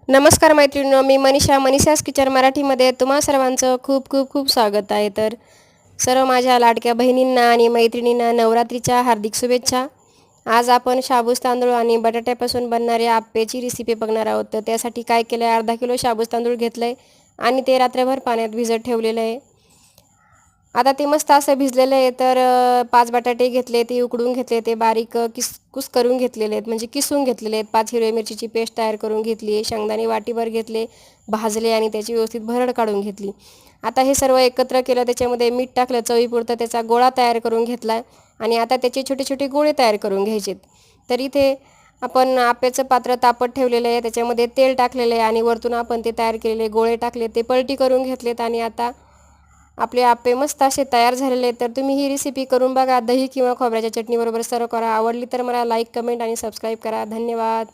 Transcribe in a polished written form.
नमस्कार मैत्रिणींनो, मी मनीषा's किचन मराठीमध्ये तुम्हा सर्वांचं खूप खूप खूप स्वागत आहे. तर सर्व माझ्या लाडक्या बहिणींना आणि मैत्रिणींना नवरात्रीच्या हार्दिक शुभेच्छा. आज आपण शाबूस तांदूळ आणि बटाट्यापासून बनणारे आप्पेची रेसिपी बघणार आहोत. तर त्यासाठी काय केलं आहे, अर्धा किलो शाबूस तांदूळ घेतलं आहे आणि ते रात्रभर पाण्यात भिजत ठेवलेलं आहे. आता ते मस्त असं भिजलेलं आहे. तर 5 बटाटे घेतले, ते उकडून घेतले, ते बारीक कुस करून घेतलेले आहेत, म्हणजे किसून घेतलेले आहेत. 5 हिरव्या मिरचीची पेस्ट तयार करून घेतली आहे. शेंगदाणे वाटीभर घेतले, भाजले आणि त्याची व्यवस्थित भरड काढून घेतली. आता हे सर्व एकत्र केलं, त्याच्यामध्ये मीठ टाकलं चवीपुरतं, त्याचा गोळा तयार करून घेतला आणि आता त्याचे छोटे छोटे गोळे तयार करून घ्यायचे. तर इथे आपण आप्याचं पात्र तापत ठेवलेलं आहे, त्याच्यामध्ये तेल टाकलेलं आहे आणि वरतून आपण ते तयार केलेले गोळे टाकले, ते पलटी करून घेतलेत आणि आता आपले आप्पे मस्त असे तयार झालेले आहेत. तर तुम्ही ही रेसिपी करून बघा. दही किंवा खोबऱ्याच्या चटणीबरोबर सर्व करा. आवडली तर मला लाईक, कमेंट आणि सबस्क्राईब करा. धन्यवाद.